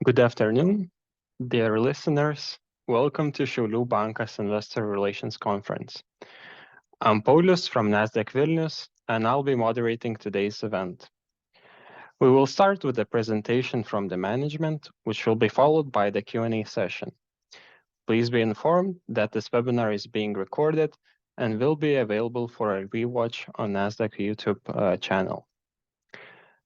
Good afternoon, dear listeners. Welcome to Šiaulių Bankas Investor Relations Conference. I'm Paulius from Nasdaq Vilnius, and I'll be moderating today's event. We will start with a presentation from the management, which will be followed by the Q&A session. Please be informed that this webinar is being recorded and will be available for a rewatch on Nasdaq YouTube channel.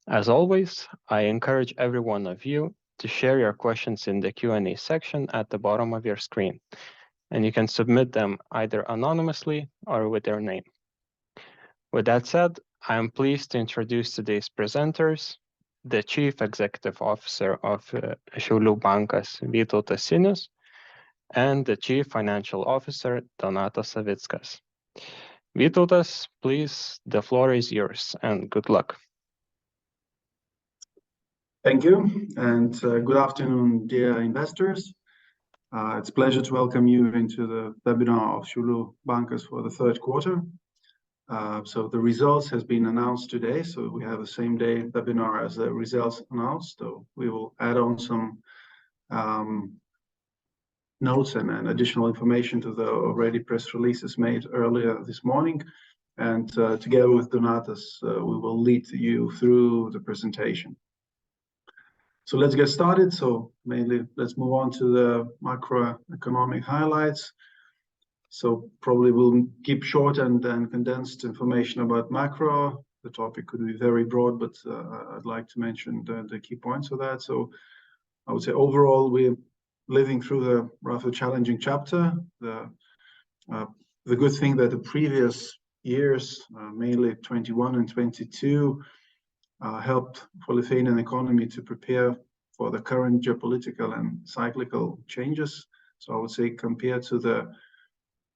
As always, I encourage every one of you to share your questions in the Q&A section at the bottom of your screen, and you can submit them either anonymously or with your name. With that said, I am pleased to introduce today's presenters, the Chief Executive Officer of Šiaulių Bankas, Vytautas Sinius, and the Chief Financial Officer, Donatas Savickas. Vytautas, please, the floor is yours, and good luck. Thank you, and good afternoon, dear investors. It's a pleasure to welcome you into the webinar of Šiaulių Bankas for the third quarter. So the results has been announced today, so we have the same day webinar as the results announced. So we will add on some notes and additional information to the already press releases made earlier this morning. And together with Donatas, we will lead you through the presentation. So let's get started. So mainly, let's move on to the macroeconomic highlights. So probably we'll keep short and condensed information about macro. The topic could be very broad, but I'd like to mention the key points of that. So I would say overall, we're living through the rather challenging chapter. The good thing that the previous years, mainly 21 and 22, helped for Lithuanian economy to prepare for the current geopolitical and cyclical changes. So I would say compared to the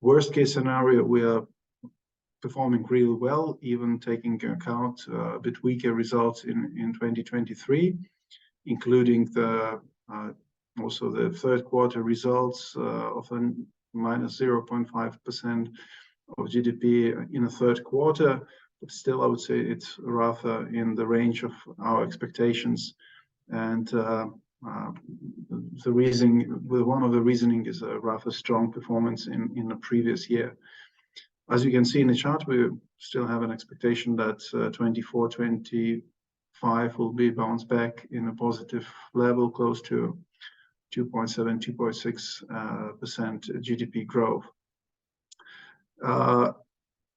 worst case scenario, we are performing really well, even taking into account a bit weaker results in 2023, including also the third quarter results of a minus 0.5% of GDP in the third quarter. But still, I would say it's rather in the range of our expectations. And one of the reasoning is a rather strong performance in the previous year. As you can see in the chart, we still have an expectation that 24-25 will be bounced back in a positive level, close to 2.7-2.6% GDP growth.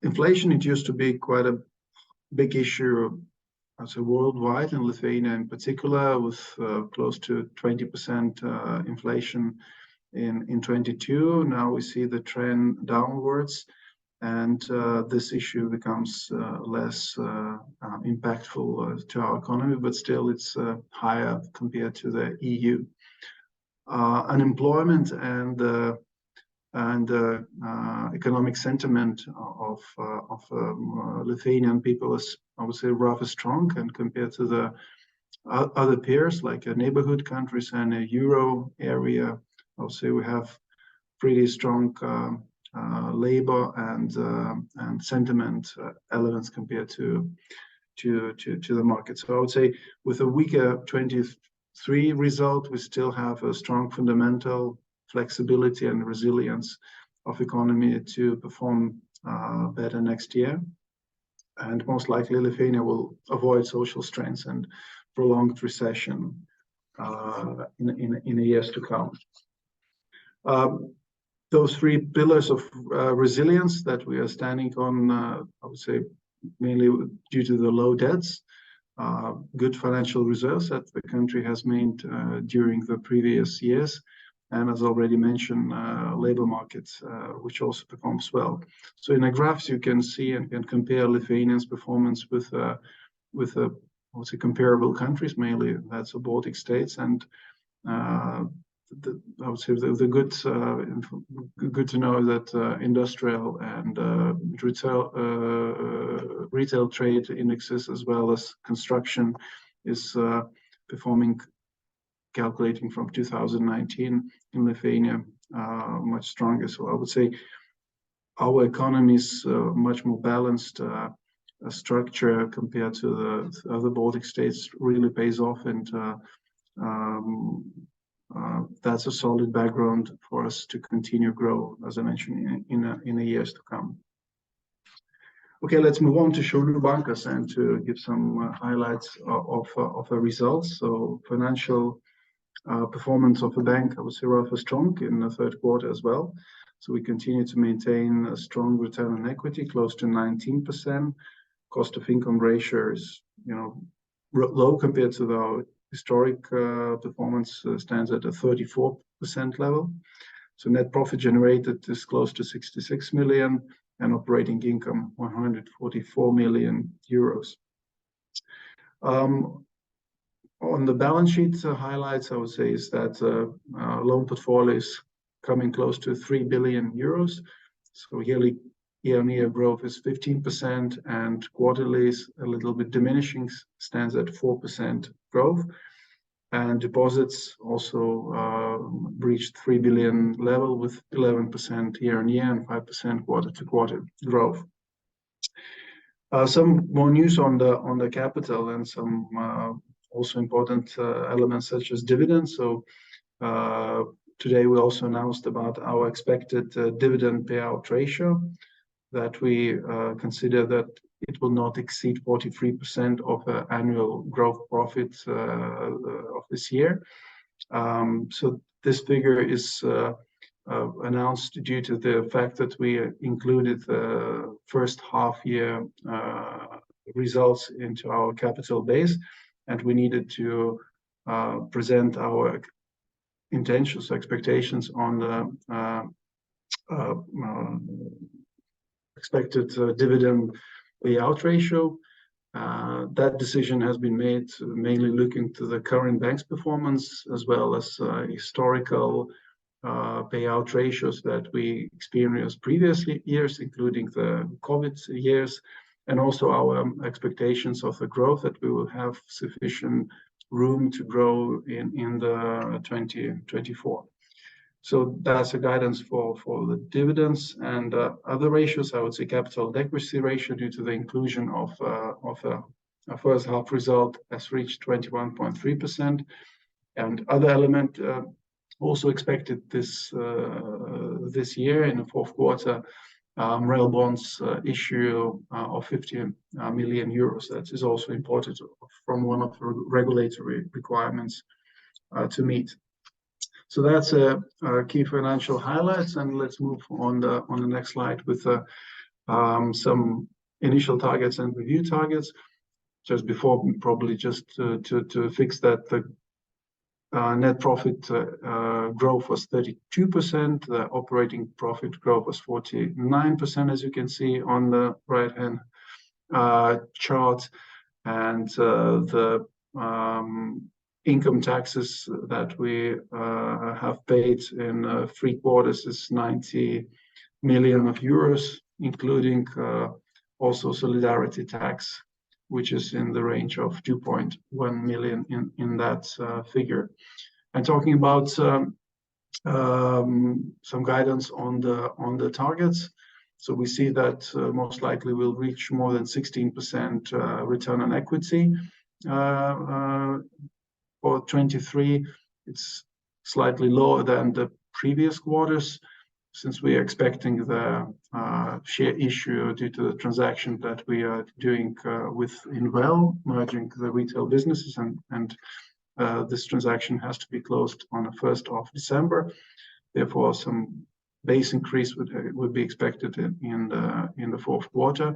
Inflation, it used to be quite a big issue, I'd say worldwide, in Lithuania in particular, with close to 20% inflation in 22. Now we see the trend downwards, and this issue becomes less impactful to our economy, but still it's higher compared to the EU. Unemployment and economic sentiment of Lithuanian people is, I would say, rather strong, and compared to the other peers like neighborhood countries and a euro area, I would say we have pretty strong labor and sentiment elements compared to the market. So I would say with a weaker 23 result, we still have a strong fundamental flexibility and resilience of economy to perform better next year. And most likely Lithuania will avoid social strains and prolonged recession in the years to come. Those three pillars of resilience that we are standing on, I would say mainly due to the low debts, good financial reserves that the country has made during the previous years, and as already mentioned, labor markets, which also performs well. So in the graphs, you can see and can compare Lithuania's performance with I would say comparable countries, mainly that's the Baltic states, and I would say the good to know that industrial and retail trade indexes, as well as construction, is performing, calculating from 2019 in Lithuania, much stronger. So I would say our economy is much more balanced structure compared to the other Baltic states, really pays off, and that's a solid background for us to continue grow, as I mentioned, in the years to come. Okay, let's move on to Šiaulių Bankas and to give some highlights of the results. So financial performance of the bank, I would say, rather strong in the third quarter as well. So we continue to maintain a strong return on equity, close to 19%. Cost of income ratio is, low compared to the historic performance, stands at a 34% level. So net profit generated is close to 66 million and operating income 144 million euros. On the balance sheet highlights, I would say, is that loan portfolio is coming close to 3 billion euros. So year-on-year growth is 15%, and quarterly is a little bit diminishing, stands at 4% growth. And deposits also reached 3 billion level with 11% year-on-year and 5% quarter-to-quarter growth. Some more news on the capital and some also important elements such as dividends. So today we also announced about our expected dividend payout ratio, that we consider that it will not exceed 43% of the annual growth profit of this year. So this figure is announced due to the fact that we included the first half year results into our capital base, and we needed to present our intentions, expectations on the expected dividend payout ratio. That decision has been made mainly looking to the current bank's performance, as well as historical payout ratios that we experienced previous years, including the COVID years, and also our expectations of the growth, that we will have sufficient room to grow in the 2024. So that's a guidance for the dividends. And other ratios, I would say capital adequacy ratio, due to the inclusion of a first half result, has reached 21.3%. And other element also expected this year in the fourth quarter, MREL bonds issue of 50 million euros. That is also important from one of the regulatory requirements to meet. So that's key financial highlights, and let's move on the next slide with some initial targets and review targets. Just before, probably just to fix that, the net profit growth was 32%. The operating profit growth was 49%, as you can see on the right-hand chart. And the income taxes that we have paid in 3 quarters is 90 million euros, including also solidarity tax, which is in the range of 2.1 million in that figure. And talking about some guidance on the targets. So we see that most likely we'll reach more than 16% return on equity for 23. It's slightly lower than the previous quarters, since we are expecting the share issue due to the transaction that we are doing with Invel, merging the retail businesses, and this transaction has to be closed on the 1st of December. Therefore, some base increase would be expected in the fourth quarter.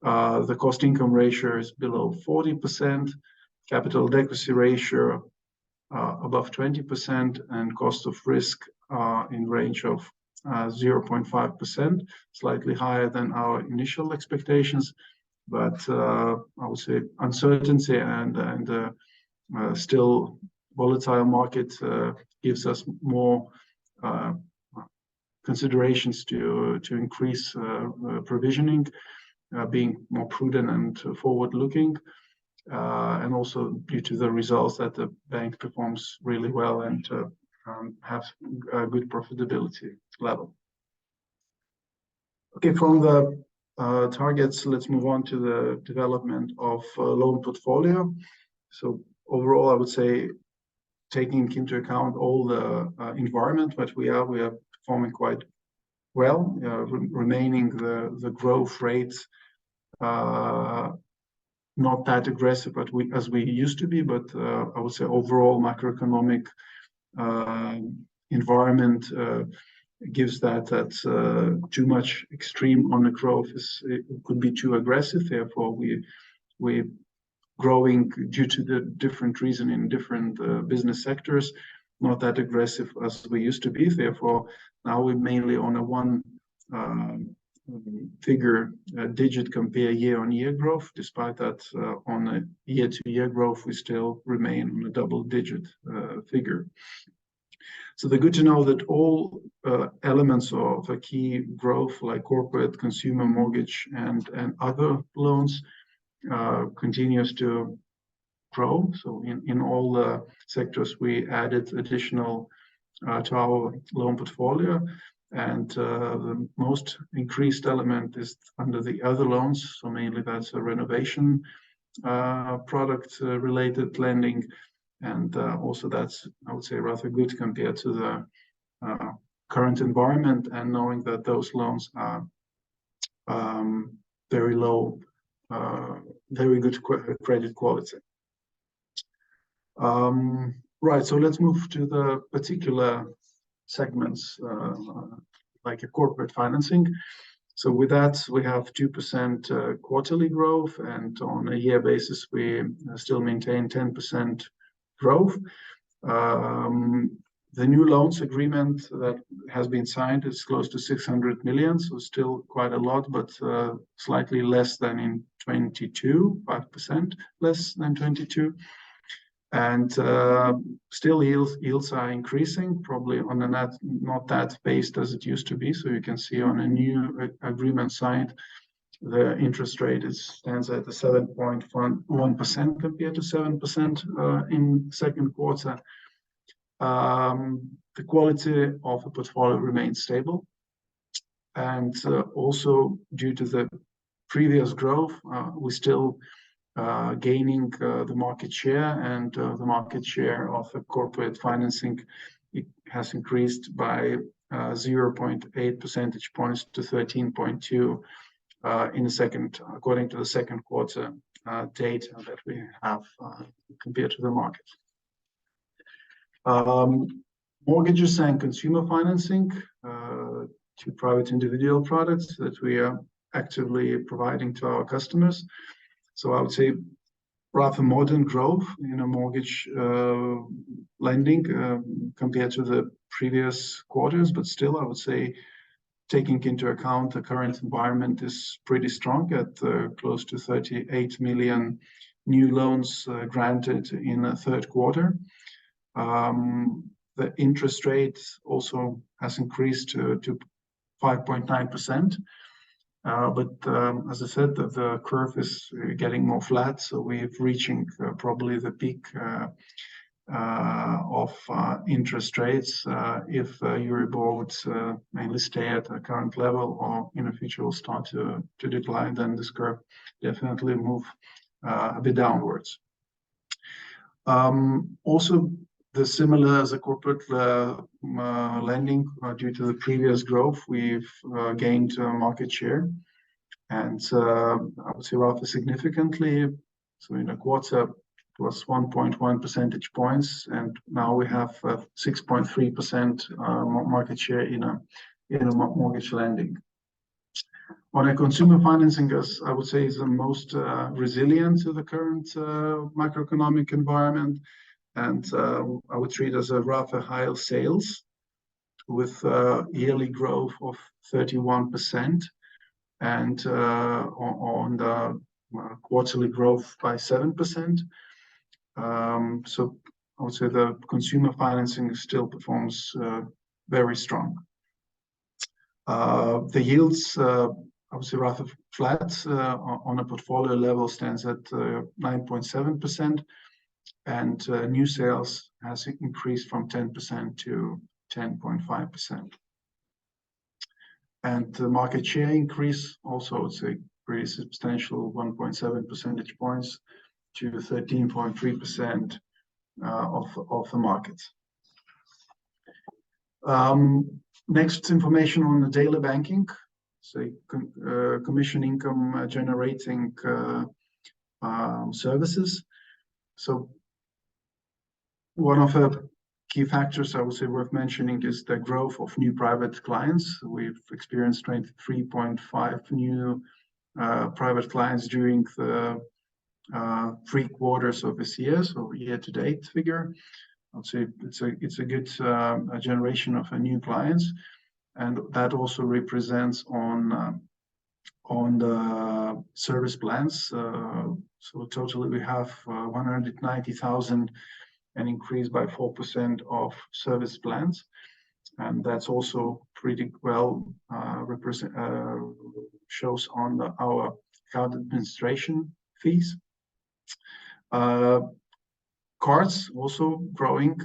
The cost income ratio is below 40%, capital adequacy ratio above 20%, and cost of risk in range of 0.5%, slightly higher than our initial expectations. But I would say uncertainty and still volatile market gives us more considerations to increase provisioning, being more prudent and forward-looking, and also due to the results that the bank performs really well and have a good profitability level. Okay, from the targets, let's move on to the development of loan portfolio. So overall, I would say taking into account all the environment that we are performing quite well, remaining the growth rates not that aggressive as we used to be, but I would say overall macroeconomic environment gives that too much extreme on the growth it could be too aggressive. Therefore, we're growing due to the different reason in different business sectors, not that aggressive as we used to be. Therefore, now we're mainly on a one figure digit compare year-on-year growth. Despite that, on a year-to-year growth, we still remain on a double-digit figure. So they're good to know that all elements of a key growth, like corporate, consumer, mortgage, and other loans, continues to grow. So in all the sectors, we added additional to our loan portfolio. And the most increased element is under the other loans. So mainly that's a renovation product related lending. And also that's, I would say, rather good compared to the current environment, and knowing that those loans are very low, very good credit quality. Right, so let's move to the particular segments, like a corporate financing. So with that, we have 2% quarterly growth, and on a year basis, we still maintain 10% growth. The new loans agreement that has been signed is close to 600 million, so still quite a lot, but slightly less than in 22, 5% less than 22. And still yields are increasing, probably on a not that pace as it used to be. So you can see on a new agreement signed, the interest rate stands at 7.1% compared to 7% in second quarter. The quality of the portfolio remains stable, and also due to the previous growth, we still gaining the market share, and the market share of the corporate financing, it has increased by 0.8 percentage points to 13.2 in the second, according to the second quarter data that we have compared to the market. Mortgages and consumer financing, two private individual products that we are actively providing to our customers. So I would say rather modern growth in a mortgage lending compared to the previous quarters, but still I would say, taking into account the current environment, is pretty strong at close to 38 million new loans granted in the third quarter. The interest rate also has increased to 5.9%. But as I said, the curve is getting more flat, so we're reaching probably the peak of interest rates. If Euribor would mainly stay at the current level, or in the future will start to decline, then this curve definitely move a bit downwards. Also, the similar as a corporate lending, due to the previous growth, we've gained market share, and I would say rather significantly. So in a quarter, it was 1.1 percentage points, and now we have 6.3% market share in a mortgage lending. On a consumer financing, as I would say, is the most resilient to the current macroeconomic environment. And I would treat as a rather higher sales, with yearly growth of 31%, and on the quarterly growth by 7%. So I would say the consumer financing still performs very strong. The yields, I would say rather flat on a portfolio level, stands at 9.7%. And new sales has increased from 10% to 10.5%. And the market share increase also, it's a pretty substantial 1.7 percentage points to 13.3%, of the markets. Next, information on the daily banking, so commission income generating services. So one of the key factors I would say worth mentioning is the growth of new private clients. We've experienced 23.5 new private clients during the 3 quarters of this year, so year-to-date figure. I'd say it's a good generation of new clients, and that also represents on the service plans. So totally we have 190,000, an increase by 4% of service plans, and that's also pretty well shows on our account administration fees. Cards also growing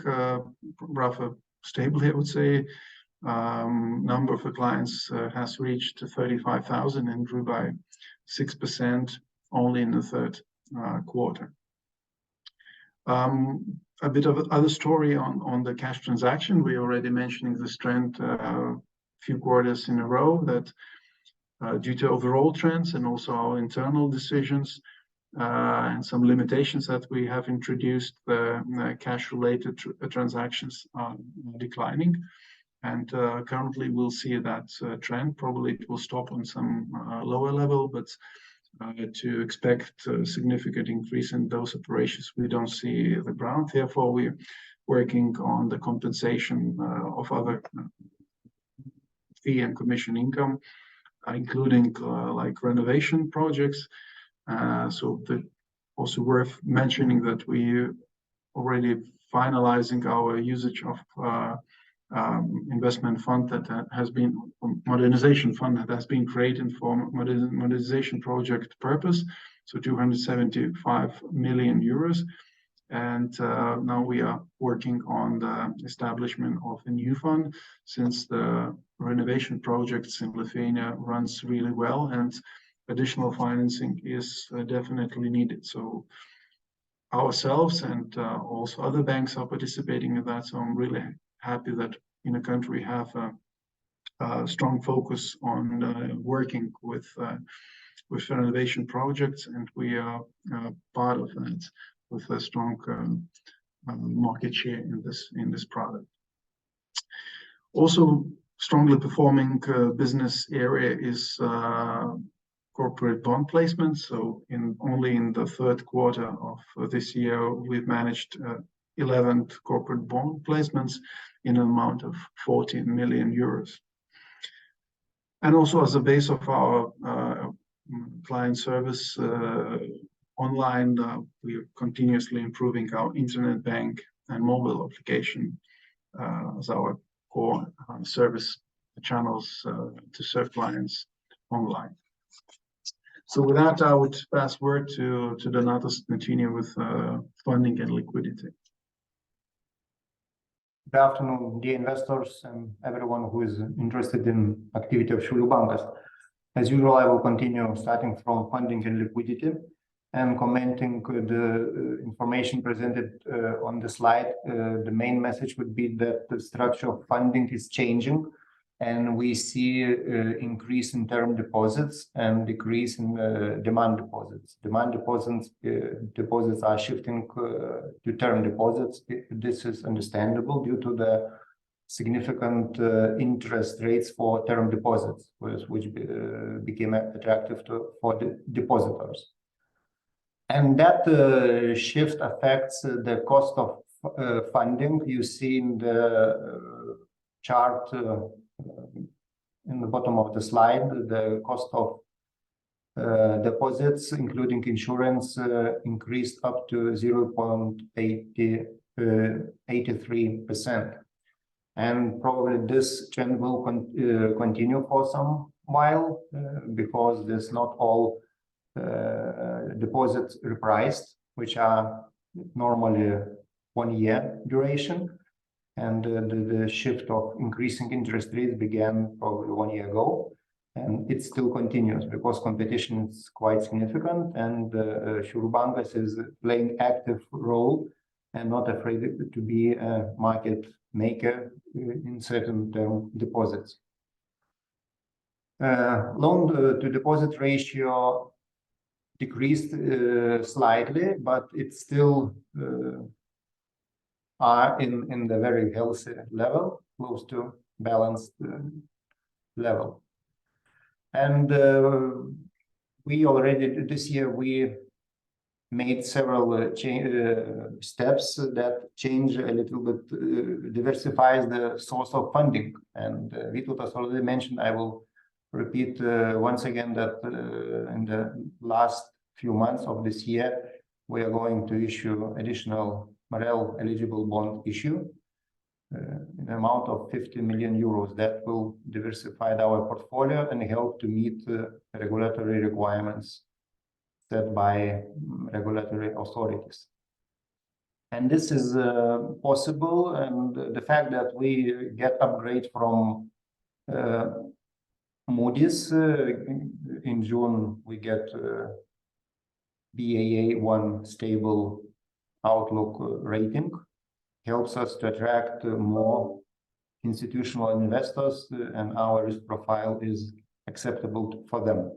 rather stably, I would say. Number of the clients has reached 35,000 and grew by 6% only in the third quarter. A bit of other story on the cash transaction. We already mentioning this trend a few quarters in a row, that due to overall trends and also our internal decisions and some limitations that we have introduced, the cash-related transactions are declining. And currently we'll see that trend. Probably it will stop on some lower level, but to expect a significant increase in those operations, we don't see the ground. Therefore, we're working on the compensation of other fee and commission income, including like renovation projects. So also worth mentioning that we already finalizing our usage of investment fund that has been modernization fund that has been created for modernization project purpose, so 275 million euros. And now we are working on the establishment of a new fund, since the renovation projects in Lithuania runs really well and additional financing is definitely needed. So ourselves and also other banks are participating in that. So I'm really happy that in the country we have a strong focus on working with renovation projects, and we are part of that with a strong market share in this product. Also, strongly performing business area is corporate bond placements. So only in the third quarter of this year, we've managed 11 corporate bond placements in an amount of 14 million euros. And also as a base of our client service online, we are continuously improving our internet bank and mobile application as our core service channels to serve clients online. So with that, I would pass word to Donatas to continue with funding and liquidity. Good afternoon, dear investors and everyone who is interested in activity of Šiaulių Bankas. As usual, I will continue starting from funding and liquidity and commenting the information presented on the slide. The main message would be that the structure of funding is changing, and we see increase in term deposits and decrease in demand deposits. Demand deposits are shifting to term deposits. This is understandable due to the significant interest rates for term deposits, which became attractive for the depositors. And that shift affects the cost of funding. You see in the chart in the bottom of the slide, the cost of deposits, including insurance, increased up to 0.83%. And probably this trend will continue for some while because there's not all deposits repriced, which are normally 1 year duration. And the shift of increasing interest rates began probably 1 year ago, and it still continues because competition is quite significant, and Šiaulių Bankas is playing active role and not afraid to be a market maker in certain term deposits. Loan to deposit ratio decreased slightly, but it's still are in the very healthy level, close to balanced level. And we already this year we made several steps that change a little bit, diversifies the source of funding. And Vytautas already mentioned, I will repeat once again that in the last few months of this year, we are going to issue additional MREL eligible bond issue in an amount of 50 million euros that will diversify our portfolio and help to meet regulatory requirements set by regulatory authorities. And this is possible, and the fact that we get upgrade from Moody's in June, we get Baa1 stable outlook rating, helps us to attract more institutional investors, and our risk profile is acceptable for them.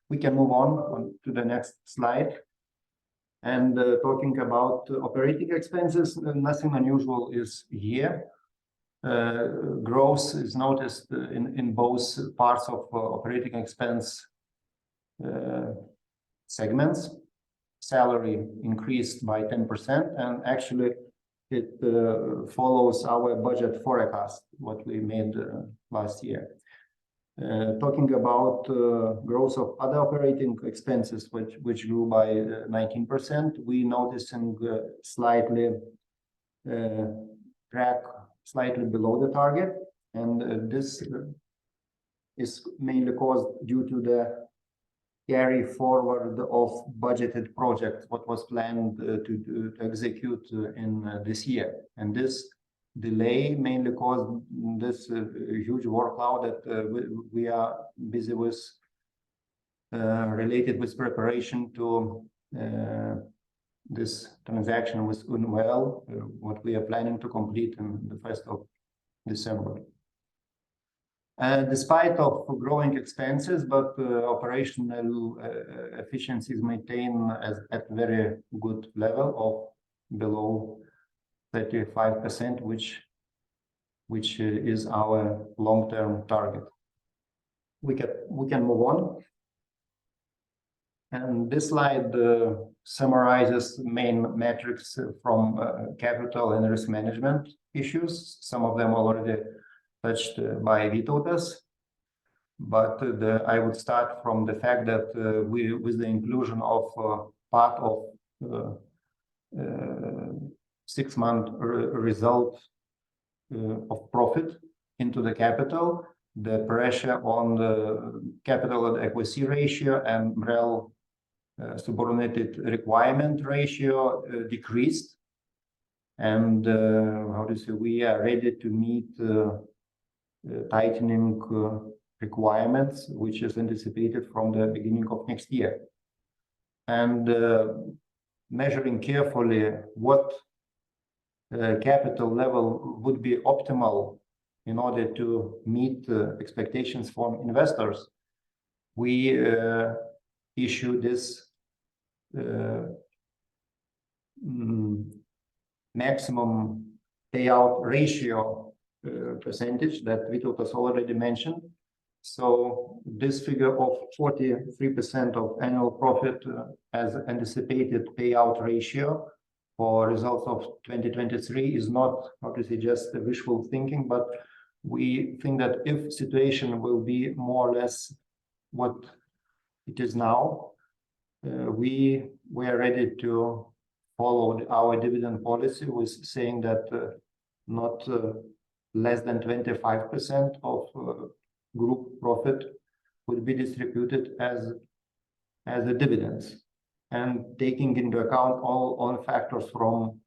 We can move on to the next slide. And talking about operating expenses, nothing unusual is here. Growth is noticed in both parts of operating expense segments. Salary increased by 10%, and actually it follows our budget forecast, what we made last year. Talking about growth of other operating expenses, which grew by 19%, we noticing slightly track slightly below the target, and this is mainly caused due to the carry forward of budgeted projects, what was planned to execute in this year. And this delay mainly caused this huge workload that we are busy with related with preparation to this transaction with Unwell, what we are planning to complete in the 1st of December. Despite of growing expenses, but operational efficiencies maintain at very good level of below 35%, which is our long-term target. We can move on. And this slide summarizes main metrics from capital and risk management issues. Some of them already touched by Vytautas, but I would start from the fact that with the inclusion of part of 6-month result of profit into the capital, the pressure on the capital adequacy ratio and MREL subordinated requirement ratio decreased, and how to say, we are ready to meet tightening requirements, which is anticipated from the beginning of next year. And measuring carefully what capital level would be optimal in order to meet expectations from investors, we issue this maximum payout ratio percentage that Vytautas already mentioned. So this figure of 43% of annual profit as anticipated payout ratio for results of 2023 is not, how to say, just a wishful thinking, but we think that if situation will be more or less what it is now, we are ready to follow our dividend policy with saying that not less than 25% of group profit would be distributed as the dividends, and taking into account all factors from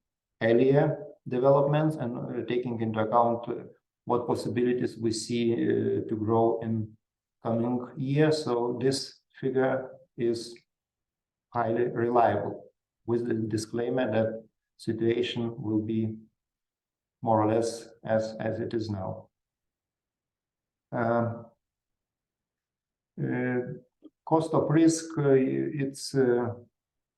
earlier developments and taking into account what possibilities we see to grow in coming years. So this figure is highly reliable, with the disclaimer that situation will be more or less as it is now. Cost of risk, it's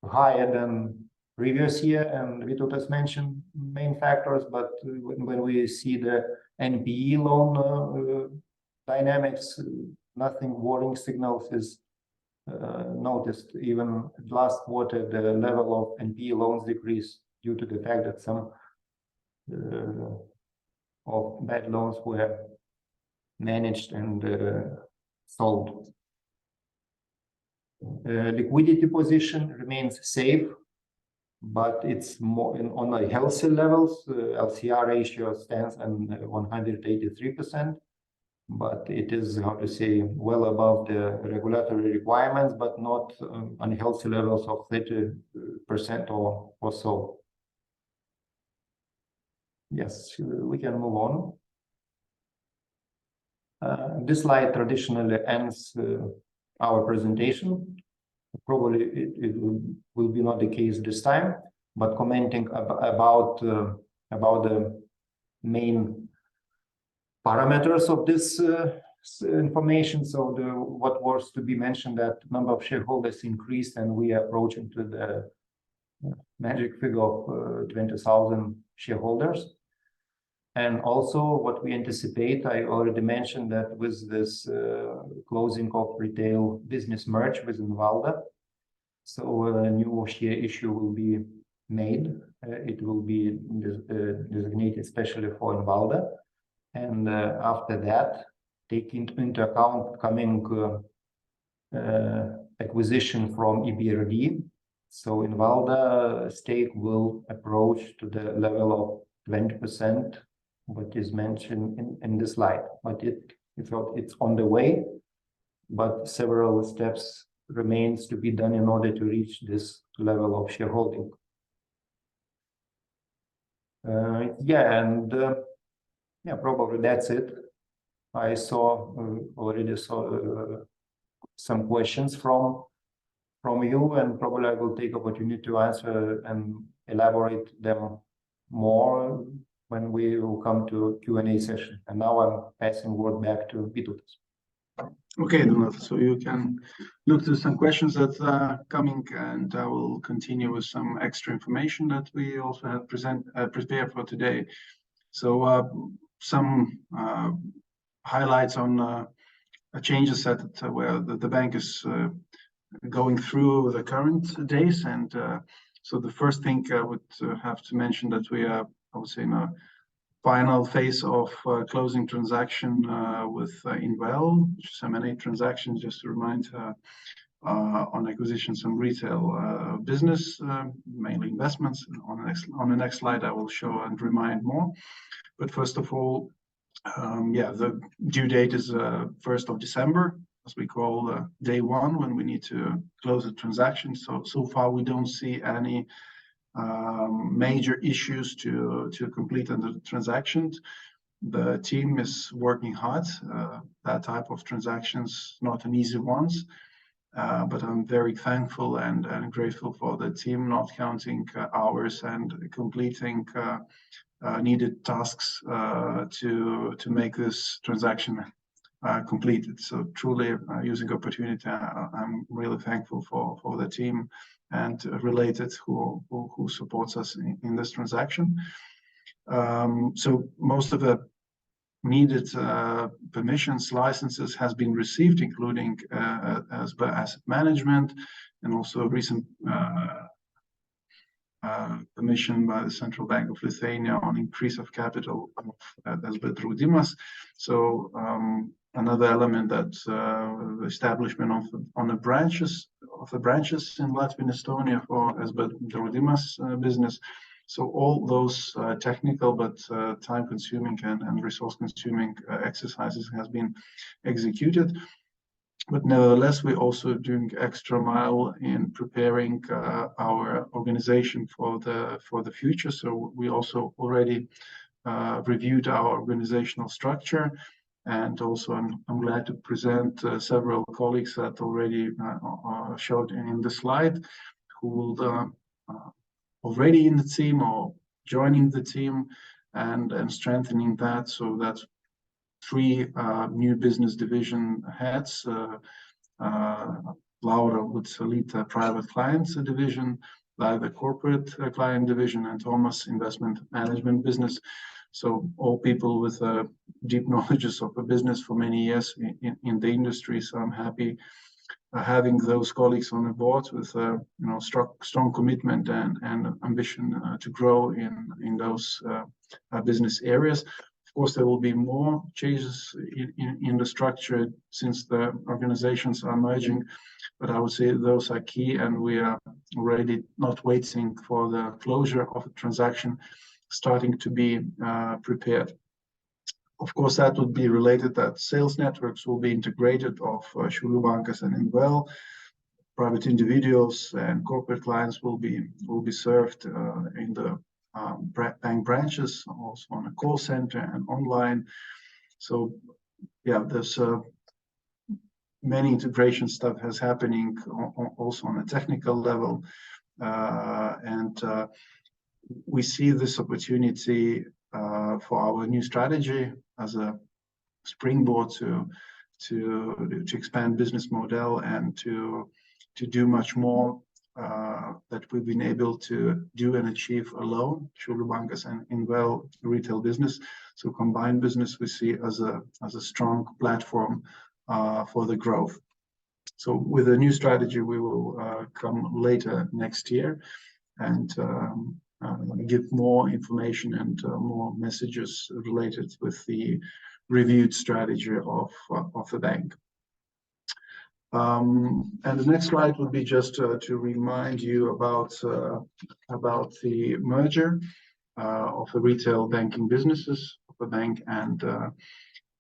higher than previous year, and Vytautas mentioned main factors, but when we see the NPE loan dynamics, nothing worrying signals is noticed. Even last quarter, the level of NPE loans decreased due to the fact that some of bad loans were managed and sold. Liquidity position remains safe, but it's more on a healthy levels. LCR ratio stands at 183%, but it is, how to say, well above the regulatory requirements, but not on healthy levels of 30% or so. Yes, we can move on. This slide traditionally ends our presentation. Probably it will be not the case this time, but commenting about the main parameters of this information. So what was to be mentioned, that number of shareholders increased, and we are approaching to the magic figure of 20,000 shareholders. And also what we anticipate, I already mentioned that with this closing of retail business merge with Invalda, so a new share issue will be made. It will be designated especially for Invalda. And after that, taking into account coming acquisition from EBRD, so Invalda stake will approach to the level of 20%, what is mentioned in the slide. But it's on the way, but several steps remains to be done in order to reach this level of shareholding. Probably that's it. I already saw some questions from you, and probably I will take opportunity to answer and elaborate them more when we will come to Q&A session. And now I'm passing word back to Vytautas. Okay, Donatas, so you can look to some questions that are coming, and I will continue with some extra information that we also have prepared for today. So some highlights on changes that where the bank is going through the current days. And so the first thing I would have to mention that we are, I would say, in a final phase of closing transaction with Inval, which is M&A transaction, just to remind, on acquisition some retail business, mainly investments. On the next slide, I will show and remind more. But first of all, the due date is 1st of December, as we call day one, when we need to close the transaction. So far, we don't see any major issues to complete the transactions. The team is working hard. That type of transactions, not an easy ones, but I'm very thankful and grateful for the team not counting hours and completing needed tasks to make this transaction completed. So truly, using opportunity, I'm really thankful for the team and related who supports us in this transaction. So most of the needed permissions, licenses has been received, including asset management, and also a recent permission by the Central Bank of Lithuania on increase of capital of SB Draudimas. So another element that the establishment of the branches in Latvia and Estonia for SB Draudimas business. So all those technical but time-consuming and resource-consuming exercises has been executed. But nevertheless, we're also doing extra mile in preparing our organization for the future. So we also already reviewed our organizational structure, and also I'm glad to present several colleagues that already showed in the slide, who will already in the team or joining the team and strengthening that. So that's 3 new business division heads. Laura would lead the private clients division, the corporate client division, and Thomas investment management business. So all people with deep knowledges of the business for many years in the industry. So I'm happy having those colleagues on the board with strong commitment and ambition to grow in those business areas. Of course, there will be more changes in the structure since the organizations are merging, but I would say those are key, and we are already not waiting for the closure of the transaction, starting to be prepared. Of course, that would be related that sales networks will be integrated of Šiaulių Bankas and Invel. Private individuals and corporate clients will be served in the bank branches, also on a call center and online. So yeah, there's many integration stuff has happening also on a technical level, and we see this opportunity for our new strategy as a springboard to expand business model and to do much more that we've been able to do and achieve alone, Šiaulių Bankas and Invel retail business. So combined business we see as a strong platform for the growth. So with a new strategy, we will come later next year and give more information and more messages related with the reviewed strategy of the bank. And the next slide would be just to remind you about the merger of the retail banking businesses of the bank and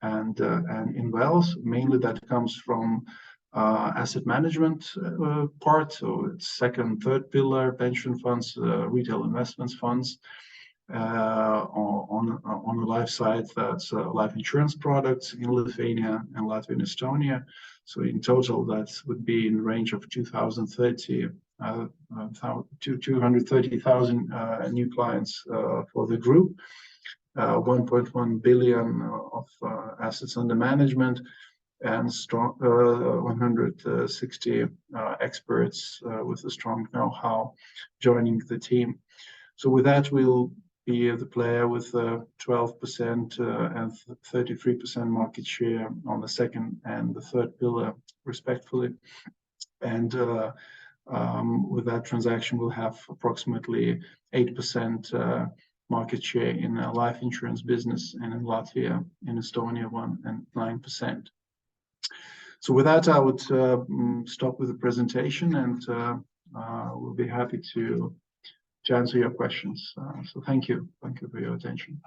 Invel's. Mainly that comes from asset management part, so it's second, third pillar, pension funds, retail investments funds. On the life side, that's life insurance products in Lithuania and Latvia and Estonia. So in total, that would be in the range of 230,000 new clients for the group. 1.1 billion of assets under management, and strong 160 experts with a strong know-how joining the team. So with that, we'll be the player with 12% and 33% market share on the second and the third pillar, respectively. And with that transaction, we'll have approximately 8% market share in life insurance business, and in Latvia, in Estonia, 1% and 9%. So with that, I would stop with the presentation, and we'll be happy to answer your questions. So thank you for your attention.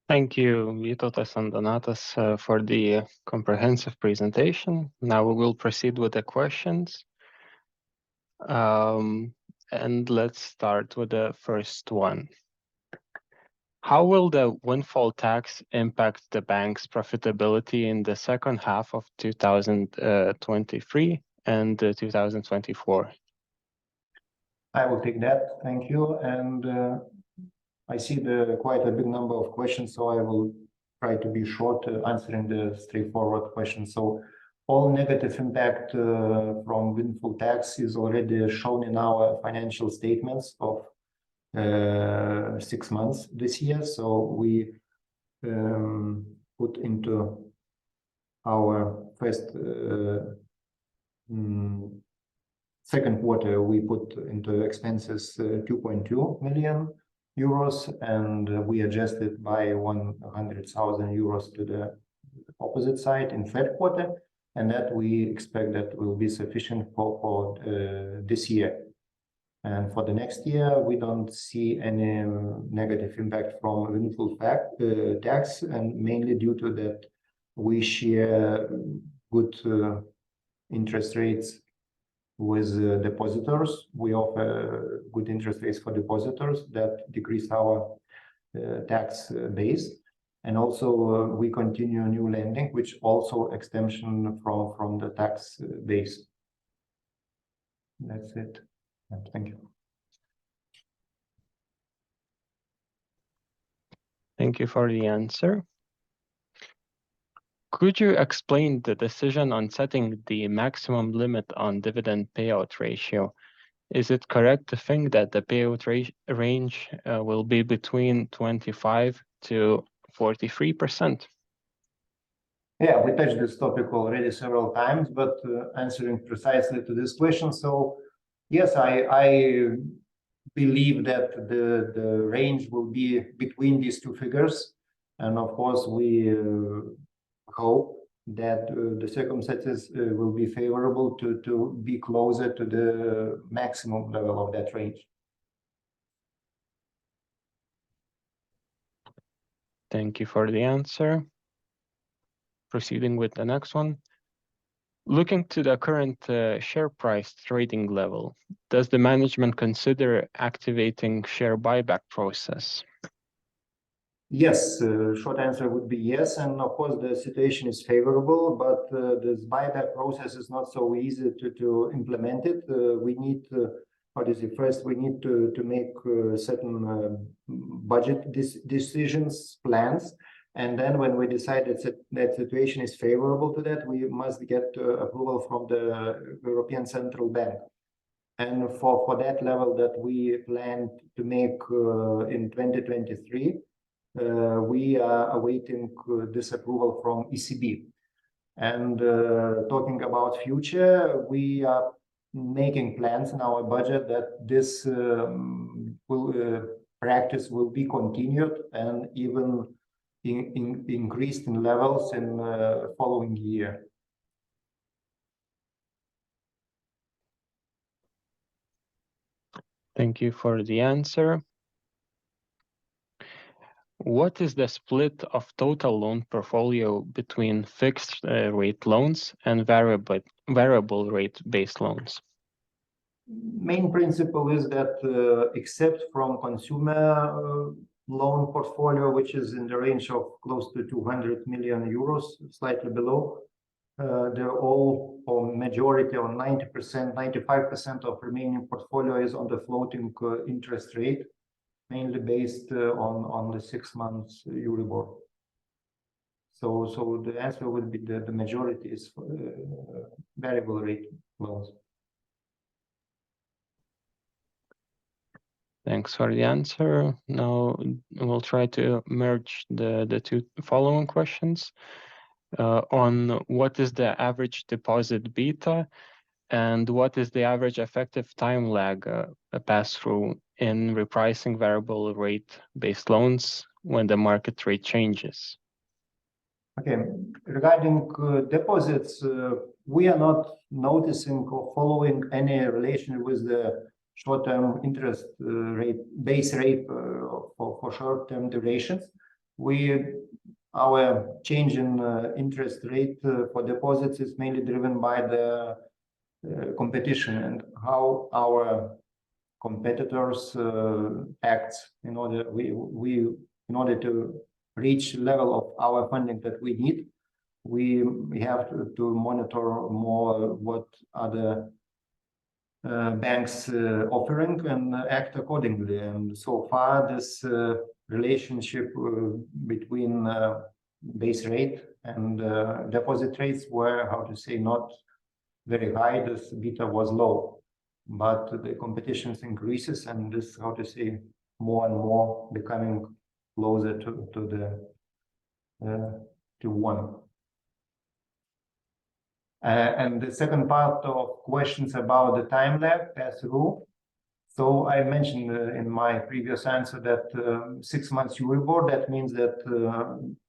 Thank you, Vytautas and Donatas, for the comprehensive presentation. Now we will proceed with the questions. And let's start with the first one. How will the windfall tax impact the bank's profitability in the second half of 2023 and 2024? I will take that. Thank you. And I see quite a big number of questions, so I will try to be short answering the straightforward questions. So all negative impact from windfall tax is already shown in our financial statements of 6 months this year. So we put into our first second quarter, we put into expenses 2.2 million euros, and we adjusted by 100,000 euros to the opposite side in third quarter, and that we expect that will be sufficient for this year. And for the next year, we don't see any negative impact from windfall tax, and mainly due to that we share good interest rates with depositors. We offer good interest rates for depositors that decrease our tax base. And also we continue new lending, which also extension from the tax base. That's it. Thank you. Thank you for the answer. Could you explain the decision on setting the maximum limit on dividend payout ratio? Is it correct to think that the payout range will be between 25 to 43%? Yeah, we touched this topic already several times, but answering precisely to this question. So yes, I believe that the range will be between these two figures. And of course, we hope that the circumstances will be favorable to be closer to the maximum level of that range. Thank you for the answer. Proceeding with the next one. Looking to the current share price trading level, does the management consider activating share buyback process? Yes, short answer would be yes, and of course the situation is favorable, but this buyback process is not so easy to implement it. We need, first we need to make certain budget decisions, plans, and then when we decide that situation is favorable to that, we must get approval from the European Central Bank. And for that level that we plan to make in 2023, we are awaiting this approval from ECB. And talking about future, we are making plans in our budget that this practice will be continued and even increased in levels in following year. Thank you for the answer. What is the split of total loan portfolio between fixed rate loans and variable rate based loans? Main principle is that except from consumer loan portfolio, which is in the range of close to 200 million euros, slightly below, they're all, or majority, or 90%, 95% of remaining portfolio is on the floating interest rate, mainly based on the 6 months Euribor. So the answer would be that the majority is variable rate loans. Thanks for the answer. Now we'll try to merge the two following questions on what is the average deposit beta and what is the average effective time lag pass-through in repricing variable rate based loans when the market rate changes? Okay, regarding deposits, we are not noticing or following any relation with the short-term interest rate, base rate for short-term durations. Our change in interest rate for deposits is mainly driven by the competition and how our competitors act in order in order to reach level of our funding that we need. We have to monitor more what other banks offering and act accordingly. And so far, this relationship between base rate and deposit rates were, how to say, not very high. This beta was low, but the competition increases, and this, how to say, more and more becoming closer to one. And the second part of questions about the time lag pass-through. So I mentioned in my previous answer that 6 months Euribor, that means that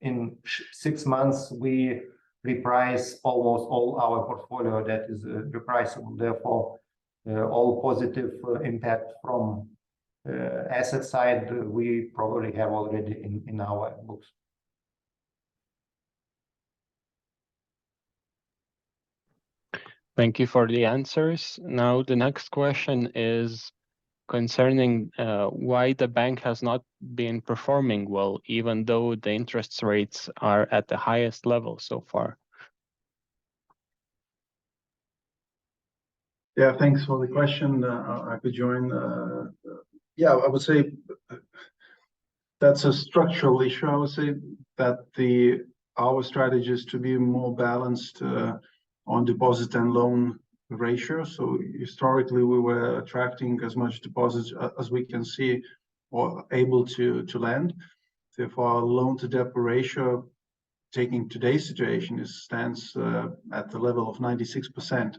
in 6 months we reprice almost all our portfolio that is repriceable. Therefore, all positive impact from asset side we probably have already in our books. Thank you for the answers. Now the next question is, concerning why the bank has not been performing well, even though the interest rates are at the highest level so far. Yeah, thanks for the question. I could join. Yeah, I would say that's a structural issue. I would say that our strategy is to be more balanced on deposit and loan ratio. So historically, we were attracting as much deposits as we can see or able to lend. Therefore, our loan to deposit ratio, taking today's situation, stands at the level of 96%.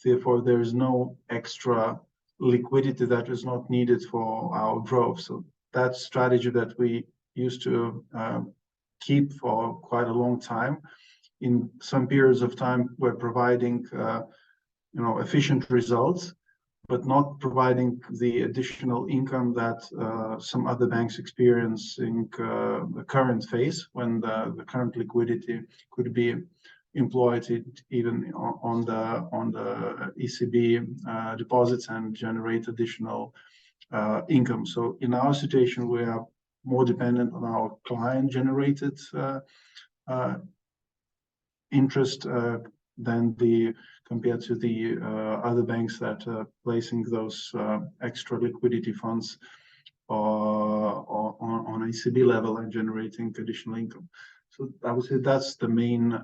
Therefore, there is no extra liquidity that is not needed for our growth. So that strategy that we used to keep for quite a long time. In some periods of time, we're providing efficient results, but not providing the additional income that some other banks experience in the current phase, when the current liquidity could be employed even on the ECB deposits and generate additional income. So in our situation, we are more dependent on our client-generated interest than compared to the other banks that are placing those extra liquidity funds on ECB level and generating additional income. So I would say that's the main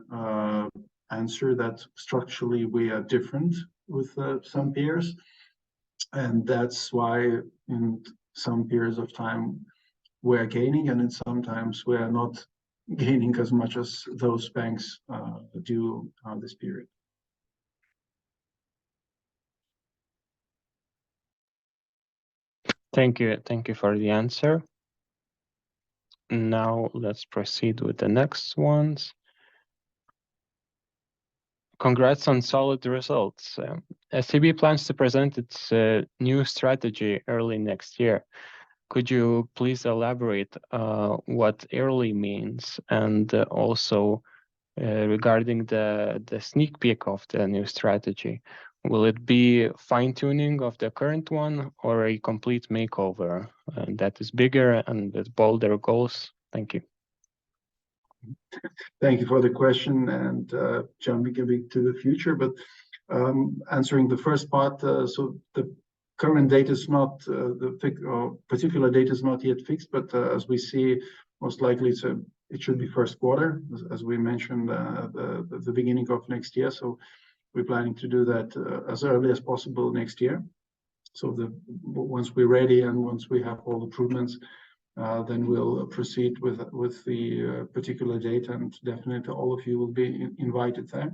answer, that structurally we are different with some peers. And that's why in some periods of time we're gaining, and in sometimes we are not gaining as much as those banks do this period. Thank you for the answer. Now let's proceed with the next ones. Congrats on solid results. SEB plans to present its new strategy early next year. Could you please elaborate what early means, and also regarding the sneak peek of the new strategy? Will it be fine-tuning of the current one, or a complete makeover that is bigger and with bolder goals? Thank you. Thank you for the question, and jumping a bit to the future, but answering the first part, so the current date is not particular date is not yet fixed, but as we see, most likely it should be first quarter, as we mentioned, the beginning of next year. So we're planning to do that as early as possible next year. So once we're ready and once we have all improvements, then we'll proceed with the particular date, and definitely all of you will be invited there.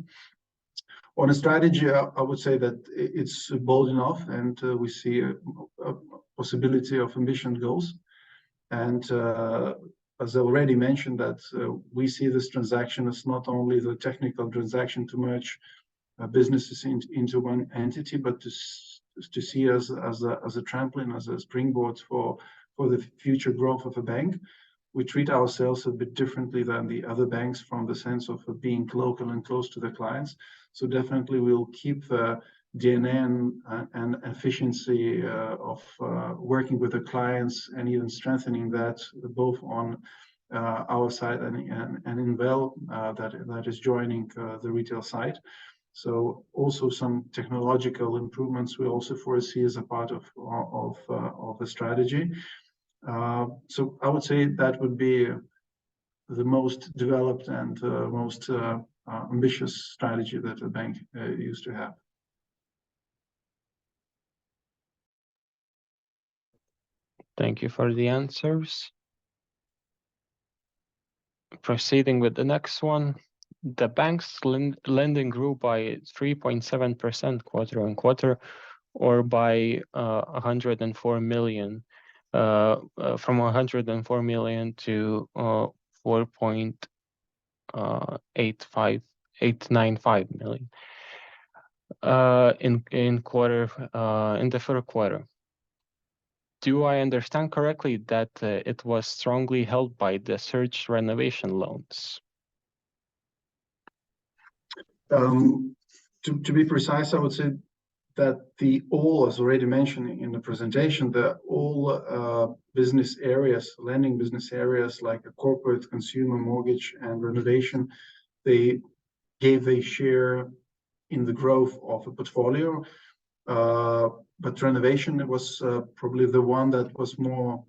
On a strategy, I would say that it's bold enough, and we see a possibility of ambitious goals. And as I already mentioned, that we see this transaction as not only the technical transaction to merge businesses into one entity, but to see us as a trampoline, as a springboard for the future growth of a bank. We treat ourselves a bit differently than the other banks from the sense of being local and close to the clients. So definitely we'll keep the DNA and efficiency of working with the clients, and even strengthening that both on our side and in that is joining the retail side. So also some technological improvements we also foresee as a part of the strategy. So I would say that would be the most developed and most ambitious strategy that a bank used to have. Thank you for the answers. Proceeding with the next one. The bank's lending grew by 3.7% quarter on quarter, or by 104 million, from 104 million to 4.895 million in the third quarter. Do I understand correctly that it was strongly helped by the surge renovation loans? To be precise, I would say that all, as already mentioned in the presentation, all business areas, lending business areas like a corporate, consumer, mortgage, and renovation, they gave a share in the growth of a portfolio. But renovation was probably the one that was more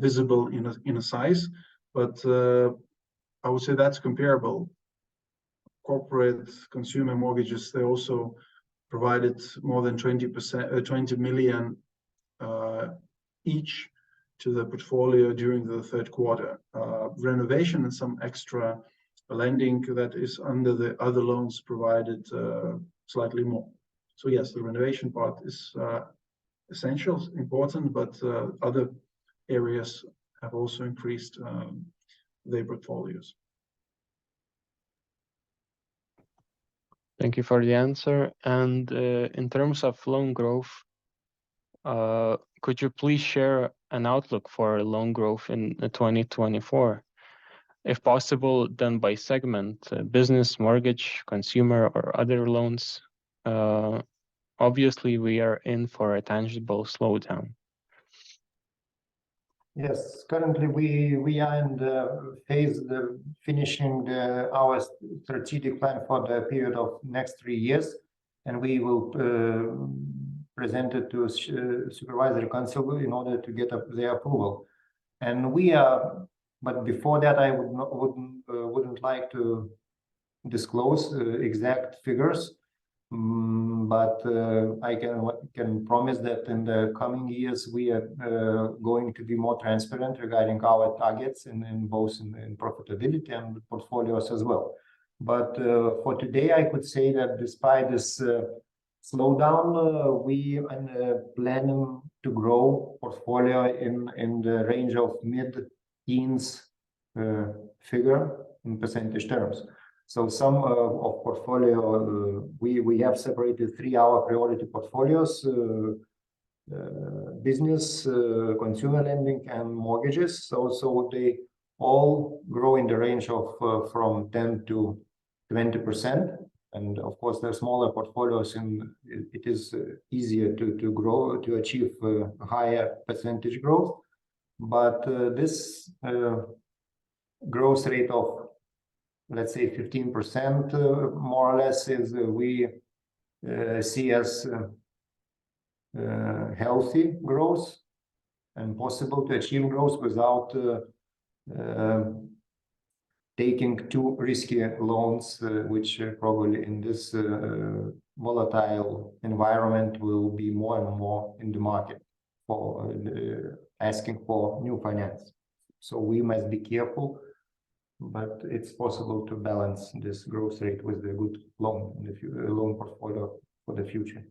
visible in a size. But I would say that's comparable. Corporate, consumer mortgages, they also provided more than 20 million each to the portfolio during the third quarter. Renovation and some extra lending that is under the other loans provided slightly more. So yes, the renovation part is essential, important, but other areas have also increased their portfolios. Thank you for the answer. And in terms of loan growth, could you please share an outlook for loan growth in 2024? If possible, then by segment, business, mortgage, consumer, or other loans. Obviously, we are in for a tangible slowdown. Yes, currently we are in the phase of finishing our strategic plan for the period of next 3 years, and we will present it to Supervisory Council in order to get their approval. And we are, but before that, I wouldn't like to disclose exact figures. But I can promise that in the coming years we are going to be more transparent regarding our targets in both in profitability and portfolios as well. But for today, I could say that despite this slowdown, we are planning to grow portfolio in the range of mid-teens figure in percentage terms. So some of portfolio, we have separated 3 our priority portfolios, business, consumer lending, and mortgages. So they all grow in the range of from 10 to 20%. And of course, the smaller portfolios, it is easier to grow, to achieve higher percentage growth. But this growth rate of, let's say, 15% more or less is we see as healthy growth and possible to achieve growth without taking too risky loans, which probably in this volatile environment will be more and more in the market for asking for new finance. So we must be careful, but it's possible to balance this growth rate with the good loan portfolio for the future.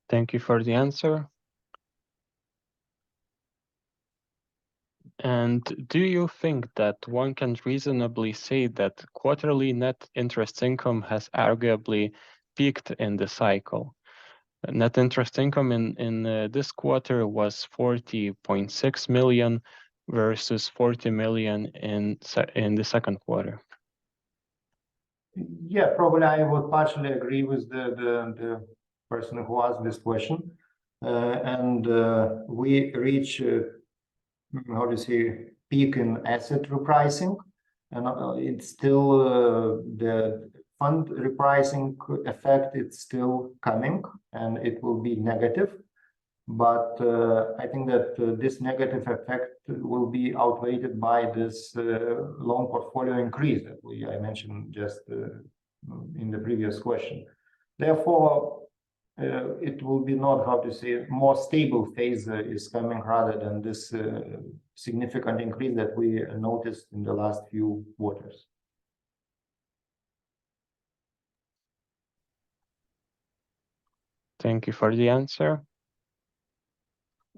Thank you for the answer. And do you think that one can reasonably say that quarterly net interest income has arguably peaked in the cycle? Net interest income in this quarter was 40.6 million versus 40 million in the second quarter. Yeah, probably I would partially agree with the person who asked this question. And we reach, how to say, peak in asset repricing. And it's still the fund repricing effect, it's still coming, and it will be negative. But I think that this negative effect will be outweighed by this loan portfolio increase that I mentioned just in the previous question. Therefore, it will be not, how to say, more stable phase is coming rather than this significant increase that we noticed in the last few quarters. Thank you for the answer.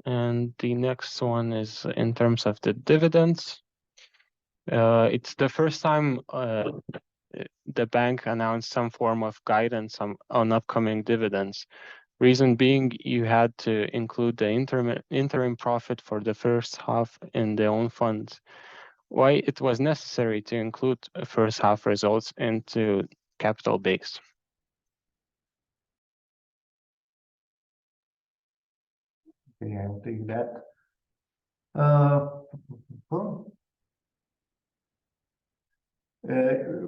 And the next one is in terms of the dividends. It's the first time the bank announced some form of guidance on upcoming dividends. Reason being, you had to include the interim profit for the first half in the own funds. Why it was necessary to include first half results into capital base? Okay, I'll take that.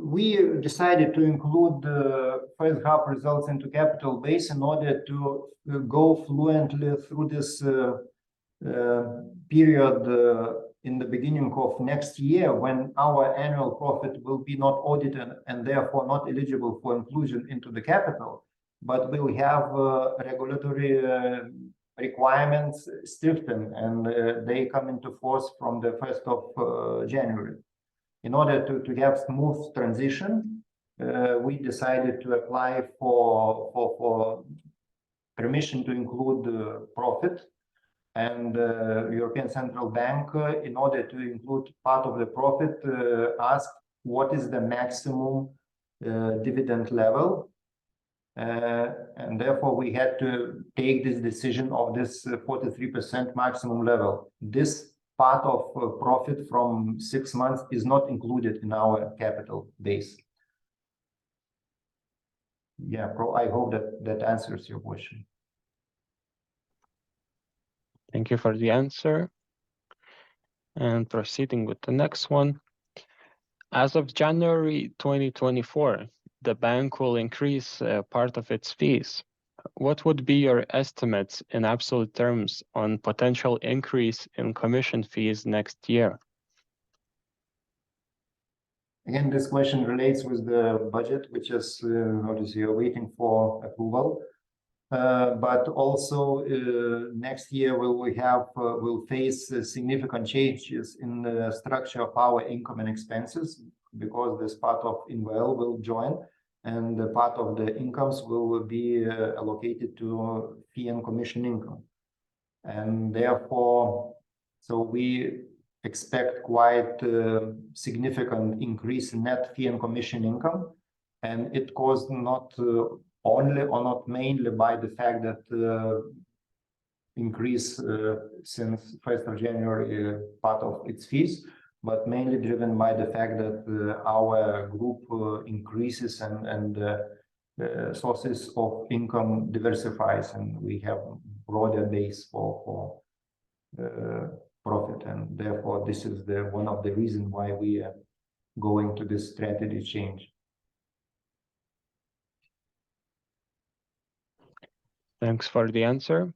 We decided to include the first half results into capital base in order to go fluently through this period in the beginning of next year, when our annual profit will be not audited and therefore not eligible for inclusion into the capital, but will have regulatory requirements strictened, and they come into force from the 1st of January. In order to have smooth transition, we decided to apply for permission to include profit, and European Central Bank, in order to include part of the profit, asked what is the maximum dividend level, and therefore we had to take this decision of this 43% maximum level. This part of profit from 6 months is not included in our capital base. Yeah, I hope that answers your question. Thank you for the answer. And proceeding with the next one. As of January 2024, the bank will increase part of its fees. What would be your estimates in absolute terms on potential increase in commission fees next year? Again, this question relates with the budget, which is obviously waiting for approval. But also next year we'll face significant changes in the structure of our income and expenses, because this part of INVL will join, and the part of the incomes will be allocated to fee and commission income. And therefore, so we expect quite significant increase in net fee and commission income, and it caused not only or not mainly by the fact that increase since 1st of January part of its fees, but mainly driven by the fact that our group increases and sources of income diversifies, and we have broader base for profit, and therefore this is one of the reasons why we are going to this strategy change. Thanks for the answer.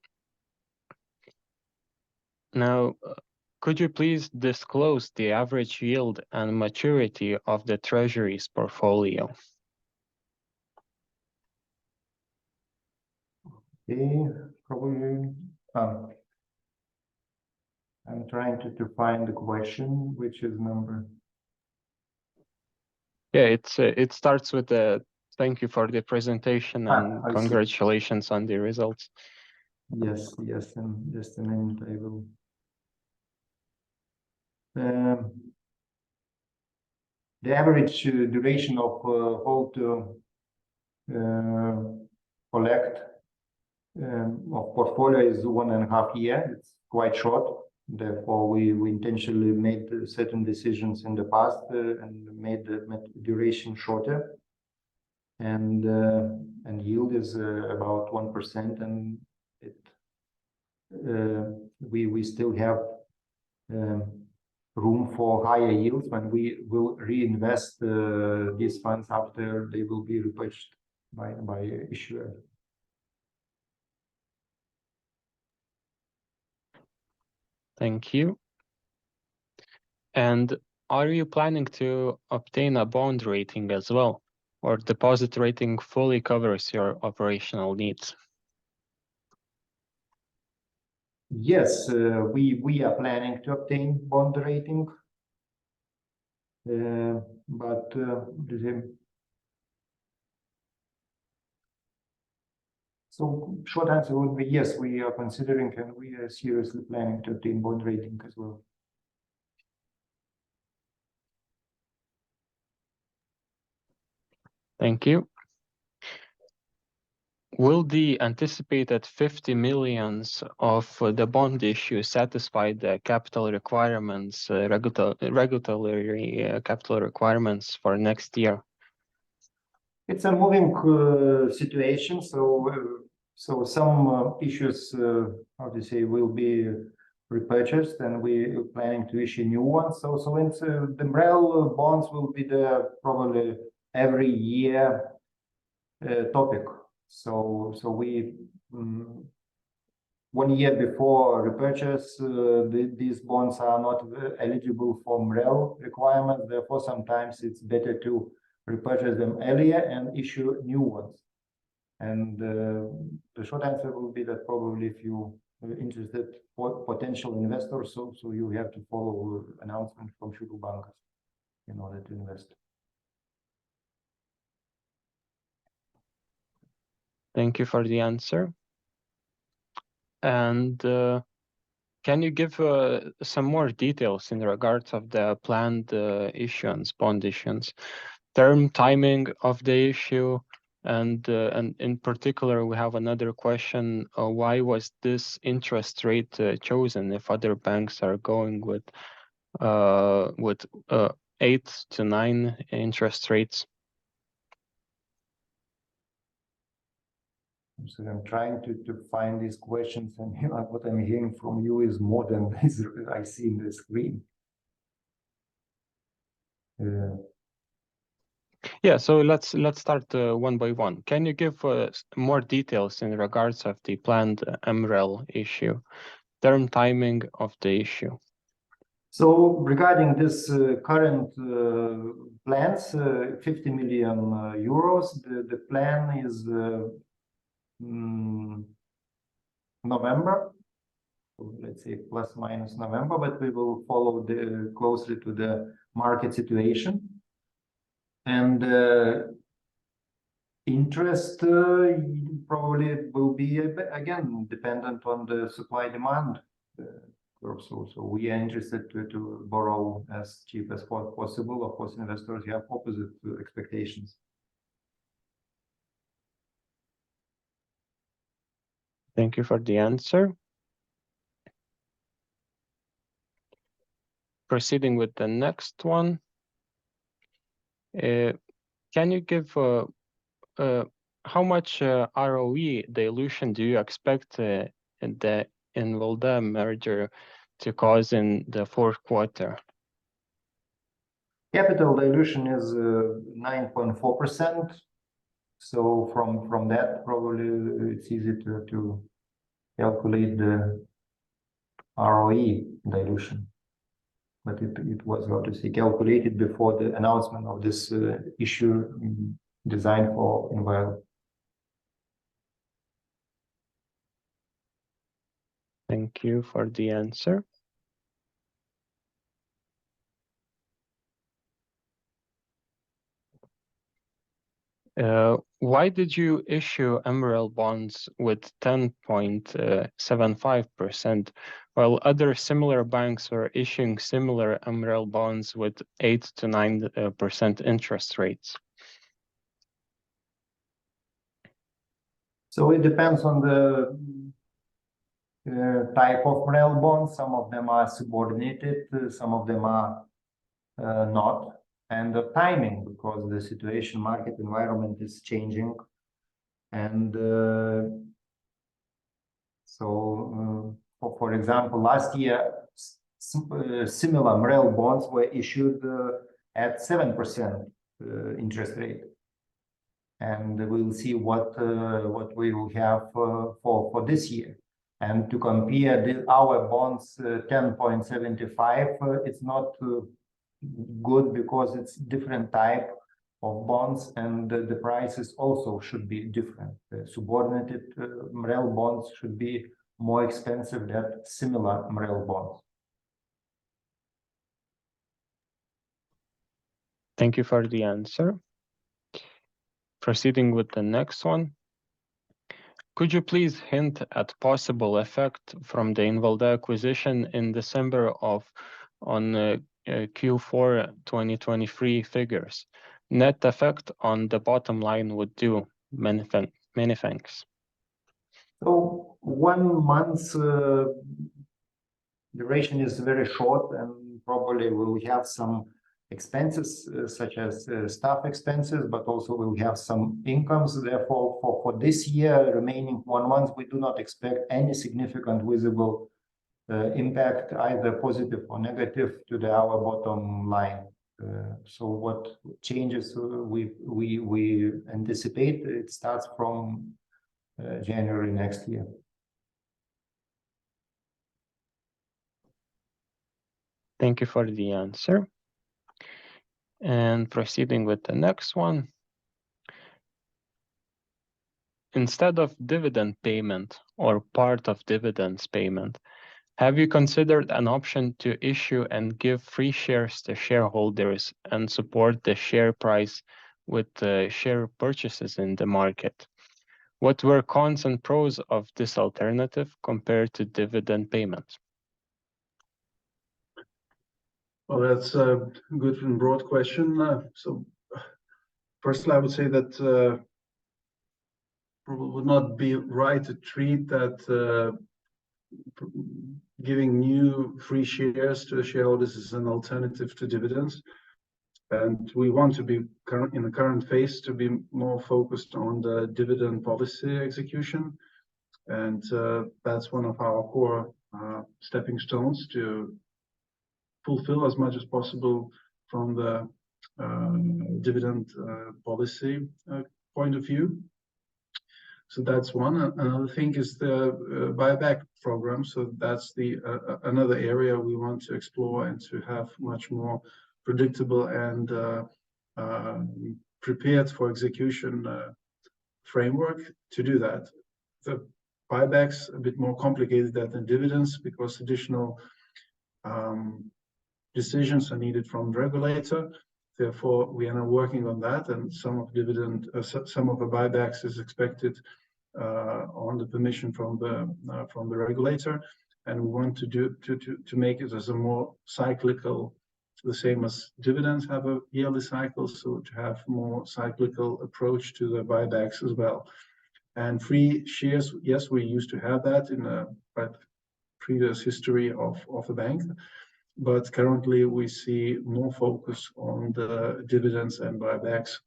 Now, could you please disclose the average yield and maturity of the Treasuries portfolio? Okay, probably. I'm trying to find the question, which is number. Yeah, it starts with the thank you for the presentation and congratulations on the results. Yes, and just a minute, I will. The average duration of hold to collect of portfolio is 1.5 years. It's quite short. Therefore, we intentionally made certain decisions in the past and made the duration shorter. And yield is about 1%, and we still have room for higher yields when we will reinvest these funds after they will be repurchased by issuer. Thank you. And are you planning to obtain a bond rating as well, or deposit rating fully covers your operational needs? Yes, we are planning to obtain bond rating, but so short answer would be yes, we are considering and we are seriously planning to obtain bond rating as well. Thank you. Will the anticipated 50 million of the bond issue satisfy the capital requirements, regulatory capital requirements for next year? It's a moving situation, so So some issues, how to say, will be repurchased, and we're planning to issue new ones. So the MREL bonds will be the probably every year topic. So we 1 year before repurchase, these bonds are not eligible for MREL requirements. Therefore, sometimes it's better to repurchase them earlier and issue new ones. And the short answer will be that probably if you are interested potential investors, so you have to follow announcement from Šiaulių Bankas in order to invest. Thank you for the answer. And can you give some more details in regards of the planned bond issuance, term, timing of the issue, and in particular, we have another question: why was this interest rate chosen if other banks are going with 8 to 9 interest rates? So I'm trying to find these questions, and what I'm hearing from you is more than I see in the screen. Yeah, so let's start one by one. Can you give more details in regards of the planned MREL issue, term, timing of the issue? So regarding this current plans, 50 million euros, the plan is November, so let's say plus minus November, but we will follow closely to the market situation. And interest probably will be again dependent on the supply demand curve. So we are interested to borrow as cheap as possible. Of course, investors have opposite expectations. Thank you for the answer. Proceeding with the next one. Can you give how much ROE dilution do you expect in the Invalda merger to cause in the fourth quarter? Capital dilution is 9.4%. So from that, probably it's easy to calculate the ROE dilution. But it was, how to say, calculated before the announcement of this issue designed for environment. Thank you for the answer. Why did you issue MREL bonds with 10.75%, while other similar banks were issuing similar MREL bonds with 8 to 9% interest rates? So it depends on the type of MREL bonds. Some of them are subordinated, some of them are not. And the timing, because the situation, market environment is changing. And for example, last year, similar MREL bonds were issued at 7% interest rate. And we'll see what we will have for this year. And to compare our bonds 10.75, it's not good because it's different type of bonds, and the prices also should be different. Subordinated MREL bonds should be more expensive than similar MREL bonds. Thank you for the answer. Proceeding with the next one. Could you please hint at possible effect from the Invalda acquisition in December on Q4 2023 figures? Net effect on the bottom line would do. Many thanks. So 1 month's duration is very short, and probably we'll have some expenses such as staff expenses, but also we'll have some incomes. Therefore, for this year, remaining 1 month, we do not expect any significant visible impact, either positive or negative, to our bottom line. So what changes we anticipate, it starts from January next year. Thank you for the answer. And proceeding with the next one. Instead of dividend payment or part of dividends payment, have you considered an option to issue and give free shares to shareholders and support the share price with share purchases in the market? What were cons and pros of this alternative compared to dividend payment? Well, that's a good and broad question. So firstly, I would say that probably would not be right to treat that giving new free shares to the shareholders as an alternative to dividends. And we want to be in the current phase to be more focused on the dividend policy execution. And that's one of our core stepping stones to fulfill as much as possible from the dividend policy point of view. So that's one. Another thing is the buyback program. So that's another area we want to explore and to have much more predictable and prepared for execution framework to do that. The buybacks a bit more complicated than dividends because additional decisions are needed from the regulator. Therefore, we are now working on that, and some of the buybacks is expected on the permission from the regulator, and we want to make it as a more cyclical, the same as dividends have a yearly cycle, so to have more cyclical approach to the buybacks as well. And free shares, yes, we used to have that in the previous history of the bank. But currently, we see more focus on the dividends and buybacks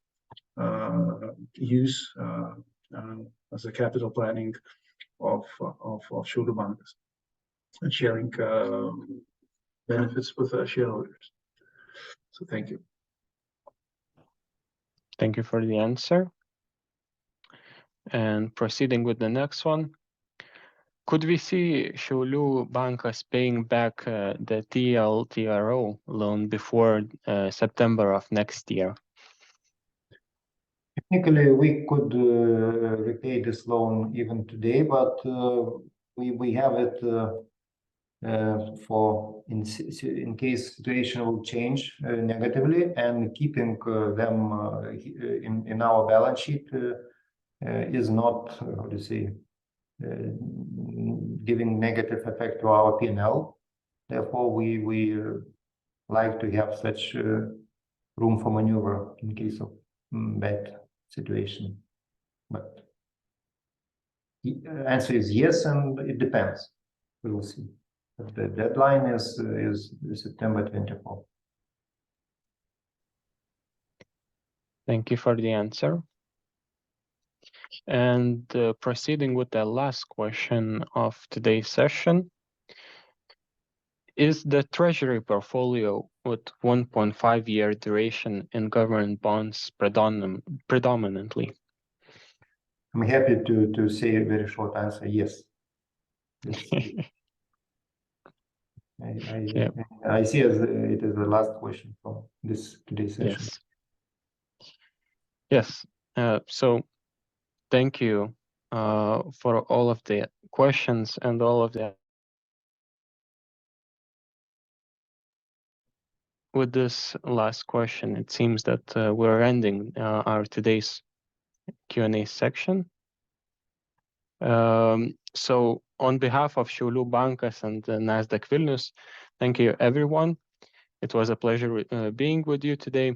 use as a capital planning of Šiaulių Bankas and sharing benefits with our shareholders. So thank you. Thank you for the answer. And proceeding with the next one. Could we see Šiaulių Bankas paying back the TLTRO loan before September of next year? Technically, we could repay this loan even today, but we have it for in case situation will change negatively, and keeping them in our balance sheet is not, how to say, giving negative effect to our P&L. Therefore, we like to have such room for maneuver in case of bad situation. But the answer is yes, and it depends. We will see. But the deadline is September 24th. Thank you for the answer. And proceeding with the last question of today's session. Is the treasury portfolio with 1.5-year duration in government bonds predominantly? I'm happy to say a very short answer, yes. I see as it is the last question from today's session. Yes. So thank you for all of the questions and all of the. With this last question, it seems that we're ending our today's Q&A section. So on behalf of Šiaulių Bankas and Nasdaq Vilnius, thank you everyone. It was a pleasure being with you today.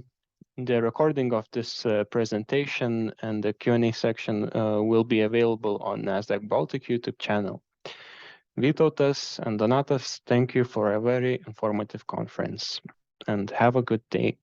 The recording of this presentation and the Q&A section will be available on Nasdaq Baltic YouTube channel. Vytautas and Donatas, thank you for a very informative conference. and have a good day.